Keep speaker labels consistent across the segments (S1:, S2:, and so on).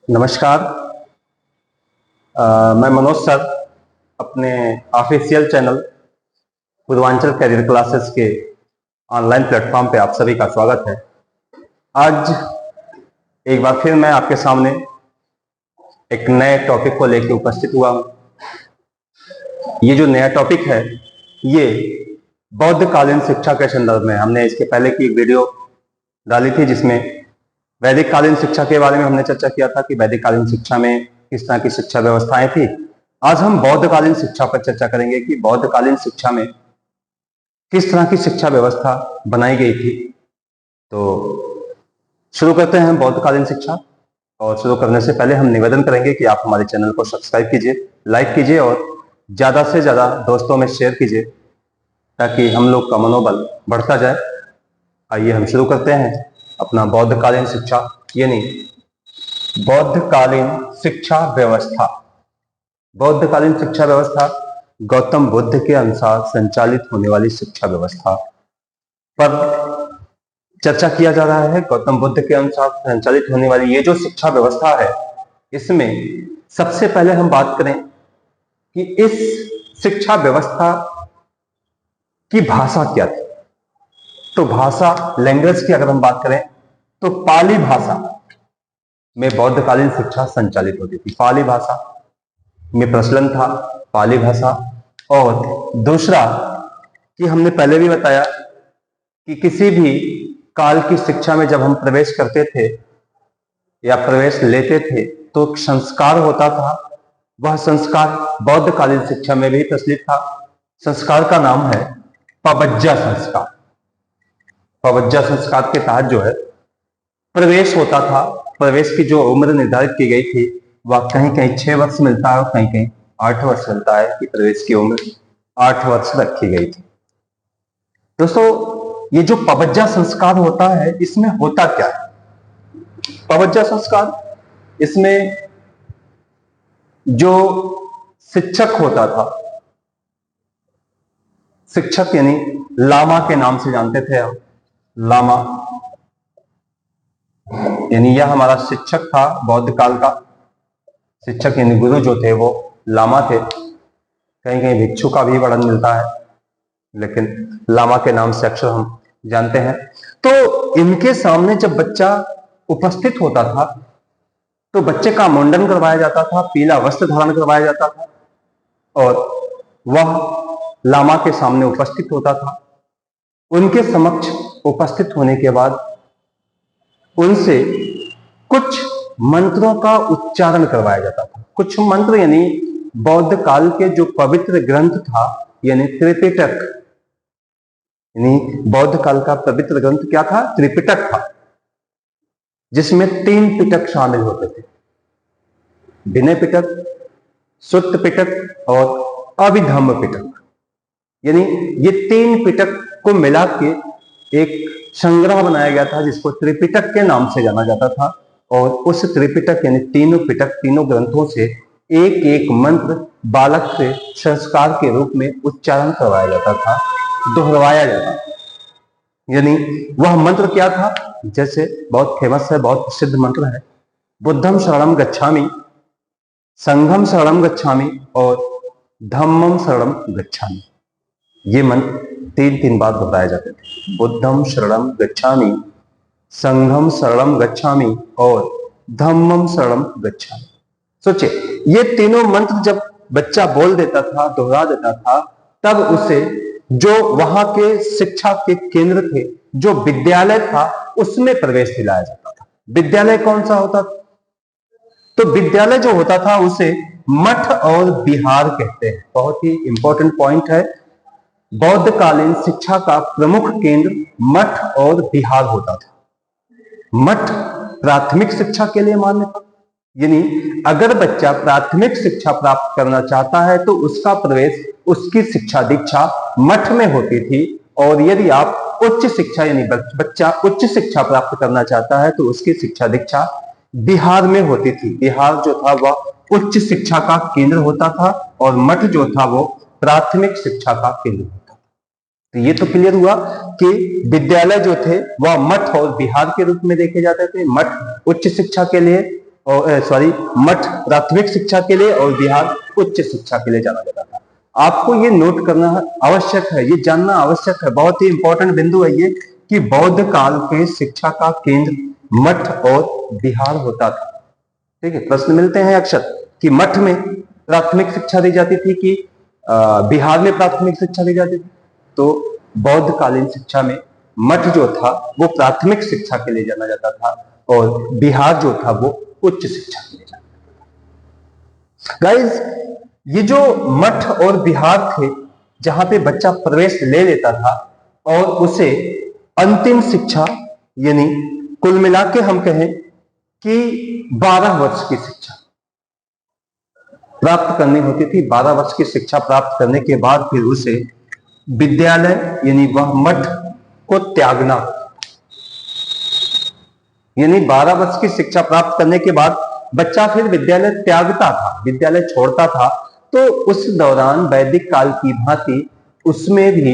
S1: नमस्कार। मैं मनोज सर अपने official channel Purvanchal career classes के ऑनलाइन प्लेटफॉर्म पे आप सभी का स्वागत है। आज एक बार फिर मैं आपके सामने एक नए टॉपिक को लेकर उपस्थित हुआ हूं। ये जो नया टॉपिक है ये बौद्धकालीन शिक्षा के संदर्भ में हमने इसके पहले की एक वीडियो डाली थी जिसमें वैदिक कालीन शिक्षा के बारे में हमने चर्चा किया था कि वैदिक कालीन शिक्षा में किस तरह की शिक्षा व्यवस्थाएं थी। आज हम बौद्धकालीन शिक्षा पर चर्चा करेंगे कि बौद्धकालीन शिक्षा में किस तरह की शिक्षा व्यवस्था बनाई गई थी। तो शुरू करते हैं बौद्धकालीन शिक्षा। और शुरू करने से पहले हम निवेदन करेंगे कि आप हमारे चैनल को सब्सक्राइब कीजिए, लाइक कीजिए और ज्यादा से ज्यादा दोस्तों में शेयर कीजिए ताकि हम लोग का मनोबल बढ़ता जाए। आइए हम शुरू करते हैं अपना बौद्धकालीन शिक्षा यानी बौद्धकालीन शिक्षा व्यवस्था। बौद्धकालीन शिक्षा व्यवस्था गौतम बुद्ध के अनुसार संचालित होने वाली शिक्षा व्यवस्था पर चर्चा किया जा रहा है। गौतम बुद्ध के अनुसार संचालित होने वाली ये जो शिक्षा व्यवस्था है इसमें सबसे पहले हम बात करें कि इस शिक्षा व्यवस्था की भाषा क्या थी। तो भाषा, लैंग्वेज की अगर हम बात करें तो पाली भाषा में बौद्धकालीन शिक्षा संचालित होती थी। पाली भाषा में प्रचलन था, पाली भाषा। और दूसरा कि हमने पहले भी बताया कि किसी भी काल की शिक्षा में जब हम प्रवेश करते थे या प्रवेश लेते थे तो एक संस्कार होता था। वह संस्कार बौद्धकालीन शिक्षा में भी प्रचलित था। संस्कार का नाम है पवज्जा संस्कार। पवज्जा संस्कार के तहत जो है प्रवेश होता था। प्रवेश की जो उम्र निर्धारित की गई थी वह कहीं कहीं 6 वर्ष मिलता है और कहीं कहीं 8 वर्ष मिलता है कि प्रवेश की उम्र 8 वर्ष रखी गई थी। दोस्तों, ये जो पवज्जा संस्कार होता है इसमें होता क्या है? पवज्जा संस्कार, इसमें जो शिक्षक होता था, शिक्षक यानी लामा के नाम से जानते थे हम, लामा यानी यह हमारा शिक्षक था। बौद्ध काल का शिक्षक यानी गुरु जो थे वो लामा थे। कहीं कहीं भिक्षु का भी वर्णन मिलता है लेकिन लामा के नाम से अक्सर हम जानते हैं। तो इनके सामने जब बच्चा उपस्थित होता था तो बच्चे का मुंडन करवाया जाता था, पीला वस्त्र धारण करवाया जाता था और वह लामा के सामने उपस्थित होता था। उनके समक्ष उपस्थित होने के बाद उनसे कुछ मंत्रों का उच्चारण करवाया जाता था। कुछ मंत्र यानी बौद्ध काल के जो पवित्र ग्रंथ था यानी त्रिपिटक, यानी बौद्ध काल का पवित्र ग्रंथ क्या था? त्रिपिटक था, जिसमें 3 पिटक शामिल होते थे, विनय पिटक, सुत्त पिटक और अभिधम्म पिटक। यानी ये 3 पिटक को मिला के एक संग्रह बनाया गया था जिसको त्रिपिटक के नाम से जाना जाता था। और उस त्रिपिटक यानी तीनों पिटक, तीनों ग्रंथों से एक एक मंत्र बालक से संस्कार के रूप में उच्चारण करवाया जाता था, दोहराया जाता था। यानी वह मंत्र क्या था? जैसे बहुत फेमस है, बहुत प्रसिद्ध मंत्र है, बुद्धम शरणम गच्छामि, संघम शरणम गच्छामि और धम्मम शरणम गच्छामि। ये मंत्र 3 बार दोहराए जाते थे। बुद्धम शरणम गच्छामि, संघम शरणम गच्छामि और धम्मम शरणम गच्छामि। सोचिए, ये तीनों मंत्र जब बच्चा बोल देता था, दोहरा देता था, तब उसे जो वहां के शिक्षा के केंद्र थे, जो विद्यालय था, उसमें प्रवेश दिलाया जाता था। विद्यालय कौन सा होता था? तो विद्यालय जो होता था उसे मठ और विहार कहते हैं। बहुत ही इंपॉर्टेंट पॉइंट है। बौद्धकालीन शिक्षा का प्रमुख केंद्र मठ और विहार होता था। मठ प्राथमिक शिक्षा के लिए मान्य था, यानी अगर बच्चा प्राथमिक शिक्षा प्राप्त करना चाहता है तो उसका प्रवेश, उसकी शिक्षा दीक्षा मठ में होती थी। और यदि आप उच्च शिक्षा यानी बच्चा उच्च शिक्षा प्राप्त करना चाहता है तो उसकी शिक्षा दीक्षा बिहार में होती थी। बिहार जो था वह उच्च शिक्षा का केंद्र होता था और मठ जो था वो प्राथमिक शिक्षा का केंद्र होता था। तो ये तो क्लियर हुआ कि विद्यालय जो थे वह मठ और विहार के रूप में देखे जाते थे। मठ उच्च शिक्षा के लिए और सॉरी मठ प्राथमिक शिक्षा के लिए और बिहार उच्च शिक्षा के लिए जाना जाता था। आपको ये नोट करना आवश्यक है, ये जानना आवश्यक है, बहुत ही इंपॉर्टेंट बिंदु है ये, कि बौद्ध काल के शिक्षा का केंद्र मठ और बिहार होता था। ठीक है, प्रश्न मिलते हैं अक्सर कि मठ में प्राथमिक शिक्षा दी जाती थी कि बिहार में प्राथमिक शिक्षा दी जाती थी। तो बौद्ध कालीन शिक्षा में मठ जो था वो प्राथमिक शिक्षा के लिए जाना जाता था और बिहार जो था वो उच्च शिक्षा के लिए जाना जाता था। गाइस, ये जो मठ और बिहार थे जहां पे बच्चा प्रवेश ले लेता था और उसे अंतिम शिक्षा यानी कुल मिला के हम कहें कि 12 वर्ष की शिक्षा प्राप्त करनी होती थी। 12 वर्ष की शिक्षा प्राप्त करने के बाद फिर उसे विद्यालय यानी वह मठ को त्यागना, यानी 12 वर्ष की शिक्षा प्राप्त करने के बाद बच्चा फिर विद्यालय त्यागता था, विद्यालय छोड़ता था। तो उस दौरान वैदिक काल की भांति उसमें भी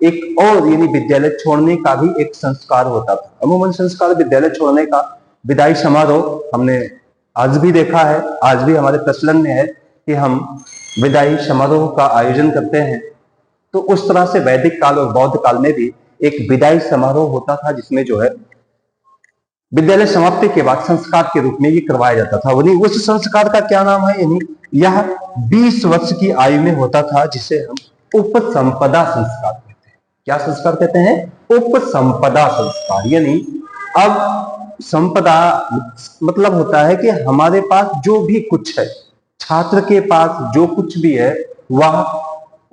S1: एक और यानी विद्यालय छोड़ने का भी एक संस्कार होता था। अमूमन संस्कार विद्यालय छोड़ने का विदाई समारोह हमने आज भी देखा है, आज भी हमारे प्रचलन में है कि हम विदाई समारोह का आयोजन करते हैं। तो उस तरह से वैदिक काल और बौद्ध काल में भी एक विदाई समारोह होता था जिसमें जो है विद्यालय समाप्ति के बाद संस्कार के रूप में ये करवाया जाता था। वही उस संस्कार का क्या नाम है, यानी यह 20 वर्ष की आयु में होता था, जिसे हम उपसंपदा संस्कार कहते हैं। क्या संस्कार कहते हैं? उपसंपदा संस्कार। यानी अब संपदा मतलब होता है कि हमारे पास जो भी कुछ है, छात्र के पास जो कुछ भी है, वह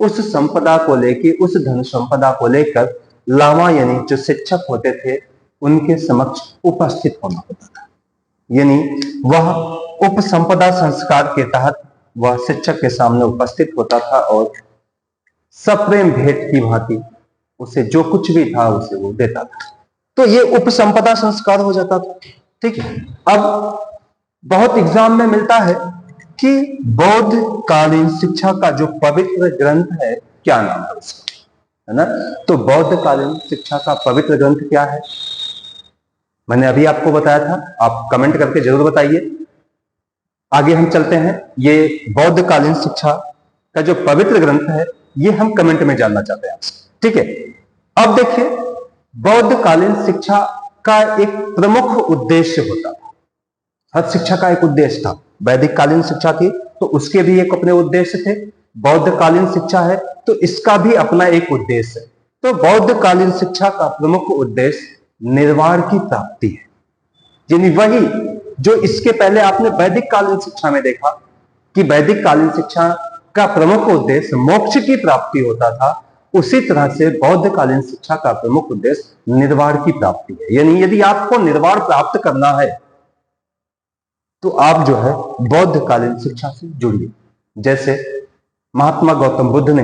S1: उस संपदा को लेके, उस धन संपदा को लेकर लामा यानी जो शिक्षक होते थे उनके समक्ष उपस्थित होना होता था। यानी वह उपसंपदा संस्कार के तहत वह शिक्षक के सामने उपस्थित होता था और सप्रेम भेंट की भांति उसे जो कुछ भी था उसे वो देता था। तो ये उपसंपदा संस्कार हो जाता था। ठीक है, अब बहुत एग्जाम में मिलता है कि बौद्ध कालीन शिक्षा का जो पवित्र ग्रंथ है क्या नाम है उसका, है ना? तो बौद्ध कालीन शिक्षा का पवित्र ग्रंथ क्या है? मैंने अभी आपको बताया था, आप कमेंट करके जरूर बताइए। आगे हम चलते हैं। ये बौद्ध कालीन शिक्षा का जो पवित्र ग्रंथ है ये हम कमेंट में जानना चाहते हैं आपसे। ठीक है, अब देखिए, बौद्ध कालीन शिक्षा का एक प्रमुख उद्देश्य होता था। हर शिक्षा का एक उद्देश्य था। वैदिक कालीन शिक्षा थी तो उसके भी एक अपने उद्देश्य थे। बौद्ध कालीन शिक्षा है तो इसका भी अपना एक उद्देश्य है। तो बौद्ध कालीन शिक्षा का प्रमुख उद्देश्य निर्वाण की प्राप्ति है। यानी वही जो इसके पहले आपने वैदिक कालीन शिक्षा में देखा कि वैदिक कालीन शिक्षा का प्रमुख उद्देश्य मोक्ष की प्राप्ति होता था, उसी तरह से बौद्ध कालीन शिक्षा का प्रमुख उद्देश्य निर्वाण की प्राप्ति है। यानी यदि आपको निर्वाण प्राप्त करना है तो आप जो है बौद्ध कालीन शिक्षा से जुड़िए। जैसे महात्मा गौतम बुद्ध ने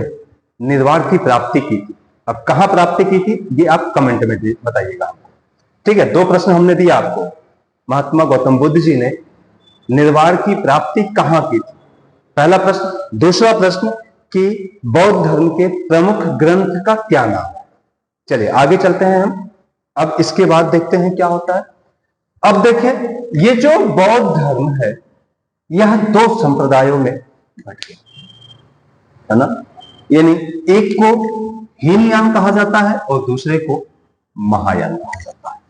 S1: निर्वाण की प्राप्ति की थी। अब कहां प्राप्ति की थी ये आप कमेंट में बताइएगा। ठीक है, 2 प्रश्न हमने दिया आपको। महात्मा गौतम बुद्ध जी ने निर्वाण की प्राप्ति कहां की थी, पहला प्रश्न। दूसरा प्रश्न कि बौद्ध धर्म के प्रमुख ग्रंथ का क्या नाम है। चलिए आगे चलते हैं हम। अब इसके बाद देखते हैं क्या होता है। अब देखें, ये जो बौद्ध धर्म है यह 2 संप्रदायों में बट गया, है ना? यानी एक को हीनयान कहा जाता है और दूसरे को महायान कहा जाता है।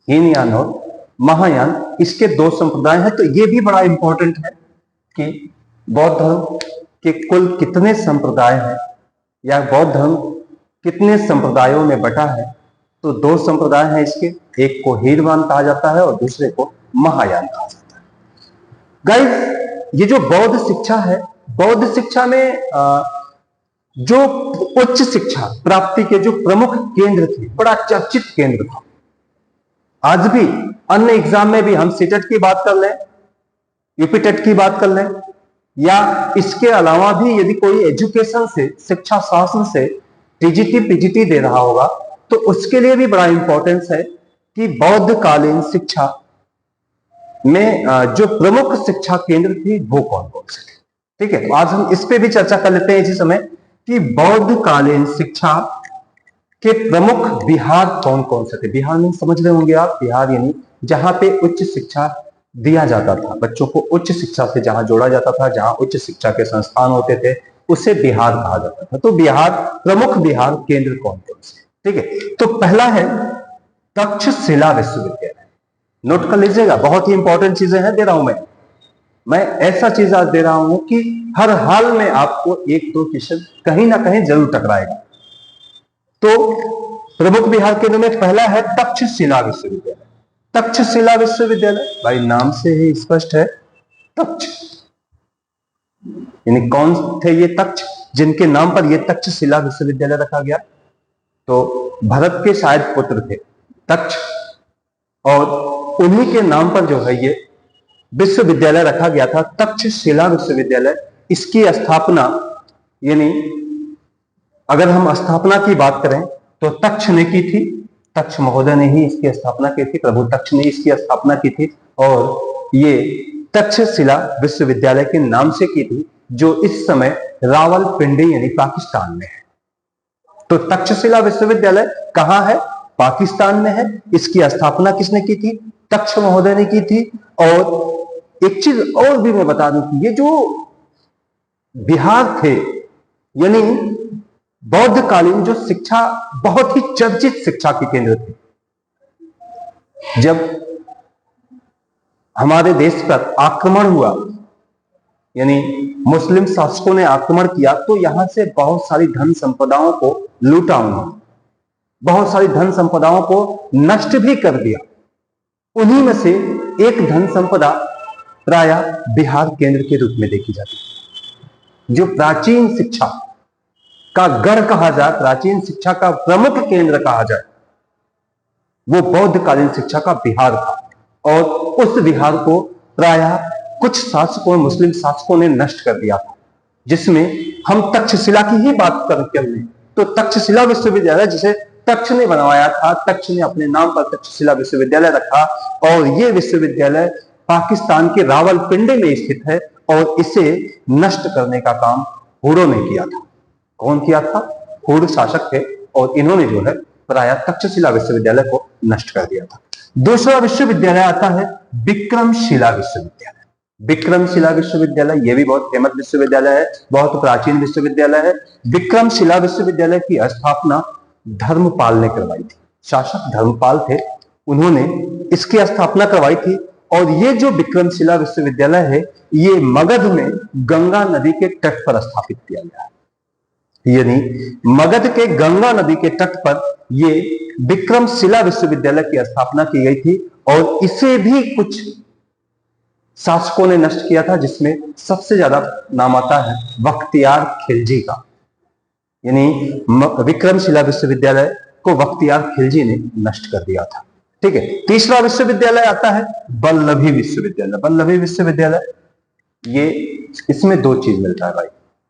S1: हीनयान और महायान इसके 2 संप्रदाय हैं। तो ये भी बड़ा इंपॉर्टेंट है कि बौद्ध धर्म के कुल कितने संप्रदाय हैं या बौद्ध धर्म कितने संप्रदायों में बटा है। तो 2 संप्रदाय हैं इसके, एक को हीनयान कहा जाता है और दूसरे को महायान कहा जाता है। गाइस, ये जो बौद्ध शिक्षा है, बौद्ध शिक्षा में जो उच्च शिक्षा प्राप्ति के जो प्रमुख केंद्र थे, बड़ा चर्चित केंद्र था। आज भी अन्य एग्जाम में भी हम सीटेट की बात कर लें, यूपी टेट की बात कर लें, या इसके अलावा भी यदि कोई एजुकेशन से, शिक्षा शास्त्र से टीजीटी पीजीटी दे रहा होगा तो उसके लिए भी बड़ा इंपॉर्टेंस है कि बौद्ध कालीन शिक्षा में जो प्रमुख शिक्षा केंद्र थे वो कौन कौन से थे। ठीक है, तो आज हम इस पे भी चर्चा कर लेते हैं इसी समय कि बौद्ध कालीन शिक्षा के प्रमुख विहार कौन कौन से थे। बिहार में समझ रहे होंगे आप, बिहार यानी जहां पे उच्च शिक्षा दिया जाता था, बच्चों को उच्च शिक्षा से जहां जोड़ा जाता था, जहां उच्च शिक्षा के संस्थान होते थे, उसे बिहार कहा जाता था। तो बिहार, प्रमुख बिहार केंद्र कौन कौन से? ठीक है, तो पहला है तक्षशिला विश्वविद्यालय। नोट कर लीजिएगा, बहुत ही इंपॉर्टेंट चीजें हैं दे रहा हूं मैं ऐसा चीज आज दे रहा हूं कि हर हाल में आपको एक दो क्वेश्चन कहीं ना कहीं जरूर टकराएगा। तो प्रमुख बिहार केंद्र में पहला है तक्षशिला विश्वविद्यालय। तक्षशिला विश्वविद्यालय, भाई नाम से ही स्पष्ट है, तक्ष यानी कौन थे ये तक्ष जिनके नाम पर यह तक्षशिला विश्वविद्यालय रखा गया? तो भरत के शायद पुत्र थे तक्ष, और उन्हीं के नाम पर जो है ये विश्वविद्यालय रखा गया था, तक्षशिला विश्वविद्यालय। इसकी स्थापना, यानी अगर हम स्थापना की बात करें तो तक्ष ने की थी, तक्ष महोदय ने ही इसकी स्थापना की थी, प्रभु तक्ष ने इसकी स्थापना की थी, और ये तक्षशिला विश्वविद्यालय के नाम से की थी, जो इस समय रावलपिंडी यानी पाकिस्तान में है। तो तक्षशिला विश्वविद्यालय कहां है? पाकिस्तान में है। इसकी स्थापना किसने की थी? तक्ष महोदय ने की थी। और एक चीज और भी मैं बता दूं कि ये जो बिहार थे, यानी बौद्धकालीन जो शिक्षा, बहुत ही चर्चित शिक्षा के केंद्र थे। जब हमारे देश पर आक्रमण हुआ, यानी मुस्लिम शासकों ने आक्रमण किया, तो यहां से बहुत सारी धन संपदाओं को लूटा उन्होंने, बहुत सारी धन संपदाओं को नष्ट भी कर दिया। उन्हीं में से एक धन संपदा प्राय बिहार केंद्र के रूप में देखी जाती है। जो प्राचीन शिक्षा का गढ़ कहा जाए, प्राचीन शिक्षा का प्रमुख केंद्र कहा जाए, वो बौद्धकालीन शिक्षा का बिहार था। और उस बिहार को प्राय कुछ शासकों, मुस्लिम शासकों ने नष्ट कर दिया था, जिसमें हम तक्षशिला की ही बात करते हैं। तो तक्षशिला विश्वविद्यालय, जिसे तक्ष ने बनवाया था, तक्ष ने अपने नाम पर तक्षशिला विश्वविद्यालय रखा, और यह विश्वविद्यालय पाकिस्तान के रावलपिंडी में स्थित है, और इसे नष्ट करने का काम हुरों ने किया था। कौन किया था? हुर शासक थे, और इन्होंने जो है प्राय तक्षशिला विश्वविद्यालय को नष्ट कर दिया था। दूसरा विश्वविद्यालय आता है विक्रमशिला विश्वविद्यालय। विक्रमशिला विश्वविद्यालय, यह भी बहुत फेमस विश्वविद्यालय है, बहुत प्राचीन विश्वविद्यालय है। विक्रमशिला विश्वविद्यालय की स्थापना धर्मपाल ने करवाई थी। शासक धर्मपाल थे, उन्होंने इसकी स्थापना करवाई थी। और ये जो विक्रमशिला विश्वविद्यालय है, ये मगध में गंगा नदी के तट पर स्थापित किया गया है। यानी मगध के गंगा नदी के तट पर ये विक्रमशिला विश्वविद्यालय की स्थापना की गई थी, और इसे भी कुछ शासकों ने नष्ट किया था, जिसमें सबसे ज्यादा नाम आता है बख्तियार खिलजी का। यानी विक्रमशिला विश्वविद्यालय को बख्तियार खिलजी ने नष्ट कर दिया था। ठीक है, तीसरा विश्वविद्यालय आता है वल्लभी विश्वविद्यालय। वल्लभी विश्वविद्यालय, ये इसमें दो चीज मिलता है भाई।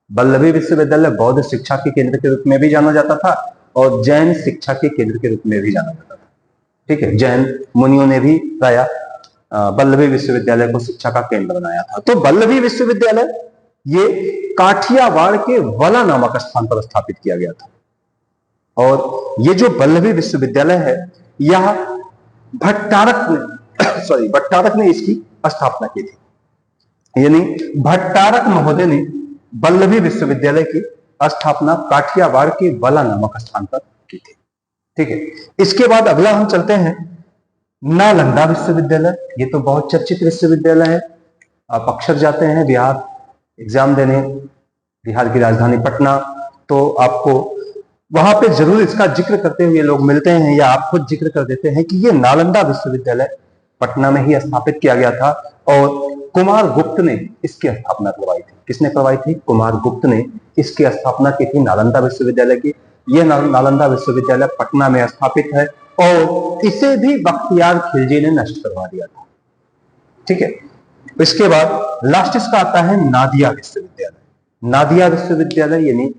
S1: वल्लभी विश्वविद्यालय बौद्ध शिक्षा के केंद्र के रूप में भी जाना जाता था, और जैन शिक्षा के केंद्र के रूप में भी जाना जाता था। ठीक है, जैन मुनियों ने भी प्राय वल्लभी विश्वविद्यालय को शिक्षा का केंद्र बनाया था। तो वल्लभी विश्वविद्यालय ये काठियावाड़ के वला नामक स्थान पर स्थापित किया गया था। और ये जो वल्लभी विश्वविद्यालय है, यह भट्टारक ने इसकी स्थापना की थी। यानी भट्टारक महोदय ने वल्लभी विश्वविद्यालय की स्थापना काठियावाड़ के वला नामक स्थान पर की थी। ठीक है, इसके बाद अगला हम चलते हैं नालंदा विश्वविद्यालय। ये तो बहुत चर्चित विश्वविद्यालय है। आप अक्सर जाते हैं बिहार एग्जाम देने, बिहार की राजधानी पटना, तो आपको वहां पे जरूर इसका जिक्र करते हुए लोग मिलते हैं, या आप खुद जिक्र कर देते हैं कि ये नालंदा विश्वविद्यालय पटना में ही स्थापित किया गया था, और कुमार गुप्त ने इसकी स्थापना करवाई थी। किसने करवाई थी? कुमार गुप्त ने इसकी स्थापना की थी नालंदा विश्वविद्यालय की। यह नालंदा विश्वविद्यालय पटना में स्थापित है, और इसे भी बख्तियार खिलजी ने नष्ट करवा दिया था। ठीक है, इसके बाद लास्ट इसका आता है नादिया विश्वविद्यालय। नादिया विश्वविद्यालय यानी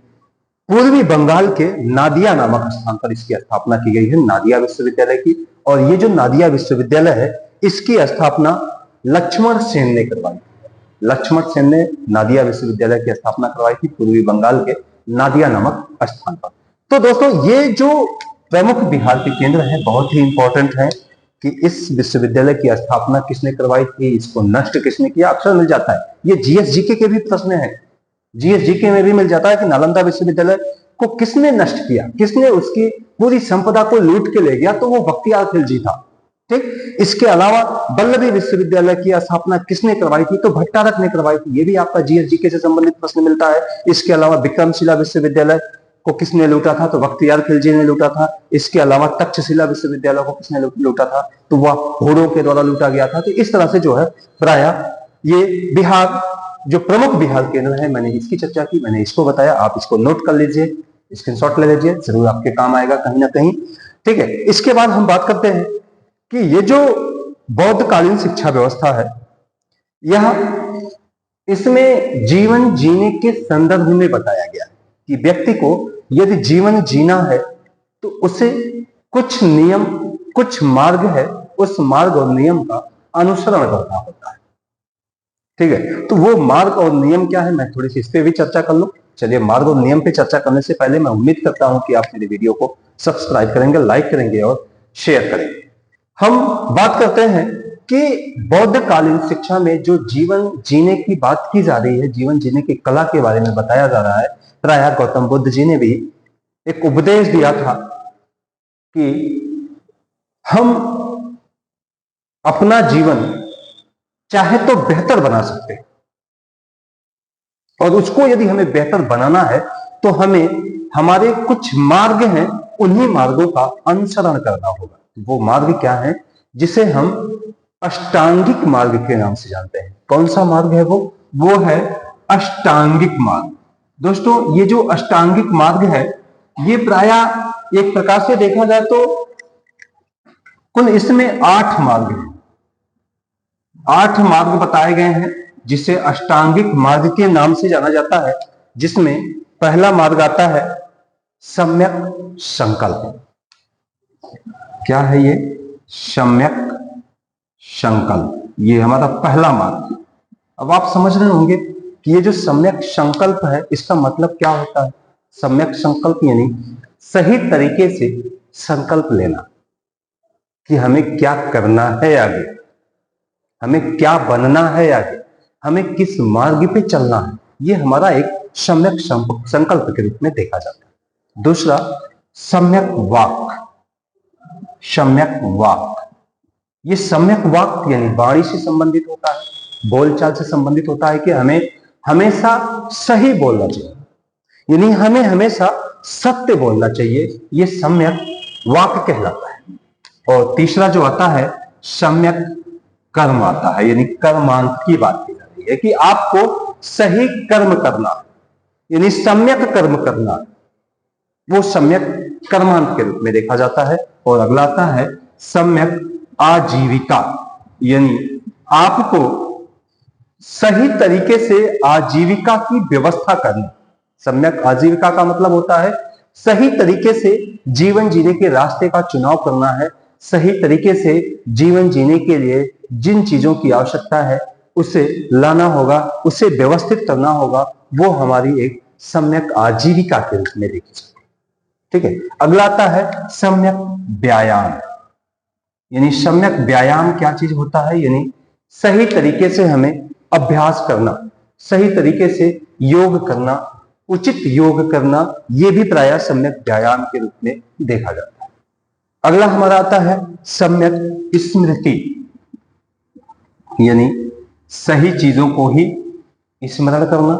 S1: पूर्वी बंगाल के नादिया नामक स्थान पर इसकी स्थापना की गई है, नादिया विश्वविद्यालय की। और ये जो नादिया विश्वविद्यालय है, इसकी स्थापना लक्ष्मण सेन ने करवाई। लक्ष्मण सेन ने नादिया विश्वविद्यालय की स्थापना करवाई थी पूर्वी बंगाल के नादिया नामक स्थान पर। तो दोस्तों, ये जो प्रमुख बिहार के केंद्र हैं बहुत ही इंपॉर्टेंट हैं, कि इस विश्वविद्यालय की स्थापना किसने करवाई थी, इसको नष्ट किसने किया, अक्सर मिल जाता है। ये जीएसजीके के भी प्रश्न है, जीएसजीके में भी मिल जाता है कि नालंदा विश्वविद्यालय को किसने नष्ट किया, किसने उसकी पूरी संपदा को लूट के ले गया, तो वो बख्तियार खिलजी था। ठीक, इसके अलावा वल्लभी विश्वविद्यालय की स्थापना किसने करवाई थी, तो भट्टारक ने करवाई थी, ये भी आपका जीएसजीके से संबंधित प्रश्न मिलता है। इसके अलावा विक्रमशिला विश्वविद्यालय को किसने लूटा था, तो बख्तियार खिलजी ने लूटा था। इसके अलावा तक्षशिला विश्वविद्यालय को किसने लूटा था, तो वह घोड़ों के द्वारा लूटा गया था। तो इस तरह से जो है प्राय ये बिहार जो प्रमुख बिहार केंद्र है, मैंने इसकी चर्चा की, मैंने इसको बताया, आप इसको नोट कर लीजिए, स्क्रीनशॉट ले लीजिए, जरूर आपके काम आएगा कहीं ना कहीं। ठीक है, इसके बाद हम बात करते हैं कि ये जो बौद्धकालीन शिक्षा व्यवस्था है, यह इसमें जीवन जीने के संदर्भ में बताया गया है कि व्यक्ति को यदि जीवन जीना है तो उसे कुछ नियम, कुछ मार्ग है, उस मार्ग और नियम का अनुसरण करना होता है। ठीक है, तो वो मार्ग और नियम क्या है, मैं थोड़ी सी इस पे भी चर्चा कर लूं। चलिए, मार्ग और नियम पे चर्चा करने से पहले मैं उम्मीद करता हूं कि आप मेरे वीडियो को सब्सक्राइब करेंगे, लाइक करेंगे और शेयर करेंगे। हम बात करते हैं कि बौद्धकालीन शिक्षा में जो जीवन जीने की बात की जा रही है, जीवन जीने की कला के बारे में बताया जा रहा है। प्रायः गौतम बुद्ध जी ने भी एक उपदेश दिया था कि हम अपना जीवन चाहे तो बेहतर बना सकते हैं, और उसको यदि हमें बेहतर बनाना है तो हमें हमारे कुछ मार्ग हैं, उन्हीं मार्गों का अनुसरण करना होगा। वो मार्ग क्या है, जिसे हम अष्टांगिक मार्ग के नाम से जानते हैं। कौन सा मार्ग है वो है अष्टांगिक मार्ग। दोस्तों, ये जो अष्टांगिक मार्ग है, ये प्रायः एक प्रकार से देखा जाए तो कुल इसमें 8 मार्ग हैं, 8 मार्ग बताए गए हैं, जिसे अष्टांगिक मार्ग के नाम से जाना जाता है। जिसमें पहला मार्ग आता है सम्यक संकल्प। क्या है ये? सम्यक संकल्प, ये हमारा पहला मार्ग। अब आप समझ रहे होंगे कि ये जो सम्यक संकल्प है, इसका मतलब क्या होता है। सम्यक संकल्प यानी सही तरीके से संकल्प लेना कि हमें क्या करना है आगे, हमें क्या बनना है आगे, हमें किस मार्ग पे चलना है। ये हमारा एक सम्यक संकल्प के रूप में देखा जाता है। दूसरा सम्यक वाक। सम्यक वाक, ये सम्यक वाक यानी वाणी से संबंधित होता है, बोलचाल से संबंधित होता है कि हमें हमेशा सही बोलना चाहिए, यानी हमें हमेशा सत्य बोलना चाहिए। ये सम्यक वाक कहलाता है। और तीसरा जो आता है सम्यक कर्म आता है, यानी कर्मांत की बात की जा रही है कि आपको सही कर्म करना, यानी सम्यक कर्म करना, वो सम्यक कर्मांत के रूप में देखा जाता है। और अगला आता है सम्यक आजीविका, यानी आपको सही तरीके से आजीविका की व्यवस्था करना। सम्यक आजीविका का मतलब होता है सही तरीके से जीवन जीने के रास्ते का चुनाव करना है। सही तरीके से जीवन जीने के लिए जिन चीजों की आवश्यकता है उसे लाना होगा, उसे व्यवस्थित करना होगा, वो हमारी एक सम्यक आजीविका के रूप में देखी जाती है। ठीक है, अगला आता है सम्यक व्यायाम, यानी सम्यक व्यायाम क्या चीज होता है, यानी सही तरीके से हमें अभ्यास करना, सही तरीके से योग करना, उचित योग करना, ये भी प्रायः सम्यक व्यायाम के रूप में देखा जाता है। अगला हमारा आता है सम्यक स्मृति, यानी सही चीजों को ही स्मरण करना।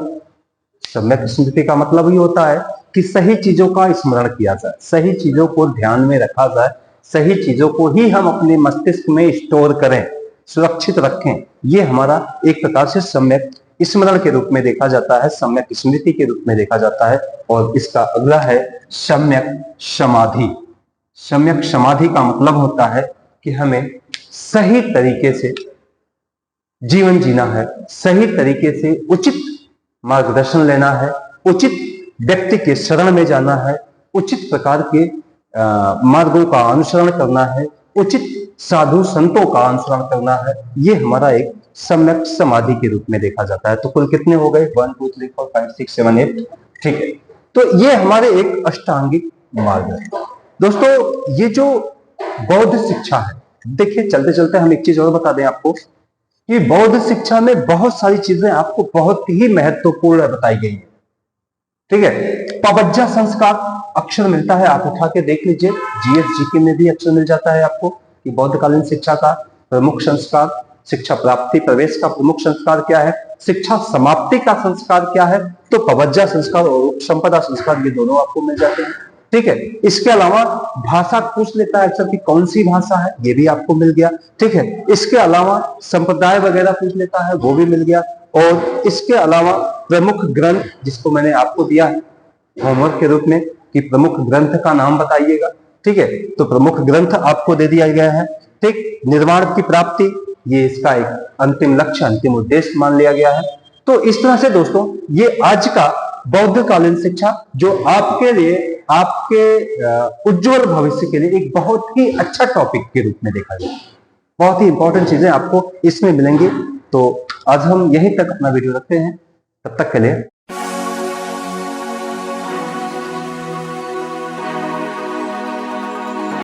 S1: सम्यक स्मृति का मतलब ही होता है कि सही चीजों का स्मरण किया जाए, सही चीजों को ध्यान में रखा जाए, सही चीजों को ही हम अपने मस्तिष्क में स्टोर करें, सुरक्षित रखें। ये हमारा एक प्रकार से सम्यक स्मरण के रूप में देखा जाता है, सम्यक स्मृति के रूप में देखा जाता है। और इसका अगला है सम्यक समाधि। सम्यक समाधि का मतलब होता है कि हमें सही तरीके से जीवन जीना है, सही तरीके से उचित मार्गदर्शन लेना है, उचित व्यक्ति के शरण में जाना है, उचित प्रकार के मार्गों का अनुसरण करना है, उचित साधु संतों का अनुसरण करना है। ये हमारा एक सम्यक समाधि के रूप में देखा जाता है। तो कुल कितने हो गए? 1 2 3 4 5 6 7 8। ठीक है, तो ये हमारे एक अष्टांगिक मार्ग है। दोस्तों, ये जो बौद्ध शिक्षा है, देखिए चलते चलते हम एक चीज और बता दें आपको कि बौद्ध शिक्षा में बहुत सारी चीजें आपको बहुत ही महत्वपूर्ण बताई गई है। ठीक है, पवज्जा संस्कार अक्षर मिलता है, आप उठा के देख लीजिए, जीएस में भी अक्षर मिल जाता है आपको कि बौद्धकालीन शिक्षा का प्रमुख संस्कार, शिक्षा प्राप्ति प्रवेश का प्रमुख संस्कार क्या है, शिक्षा समाप्ति का संस्कार क्या है, तो पवज्जा संस्कार और उपसंपदा संस्कार ये दोनों आपको मिल जाते हैं। ठीक है, इसके अलावा भाषा पूछ लेता है अक्सर कि कौन सी भाषा है, ये भी आपको मिल गया। ठीक है, इसके अलावा संप्रदाय वगैरह पूछ लेता है, वो भी मिल गया। और इसके अलावा प्रमुख ग्रंथ, जिसको मैंने आपको दिया है होमवर्क के रूप में कि प्रमुख ग्रंथ का नाम बताइएगा। ठीक है, तो प्रमुख ग्रंथ आपको दे दिया गया है। ठीक, निर्वाण की प्राप्ति, ये इसका एक अंतिम लक्ष्य, अंतिम उद्देश्य मान लिया गया है। तो इस तरह से दोस्तों ये आज का बौद्धकालीन शिक्षा जो आपके लिए, आपके उज्जवल भविष्य के लिए एक बहुत ही अच्छा टॉपिक के रूप में देखा जाए। बहुत ही इंपॉर्टेंट चीजें आपको इसमें मिलेंगी। तो आज हम यहीं तक अपना वीडियो रखते हैं, तब तक के लिए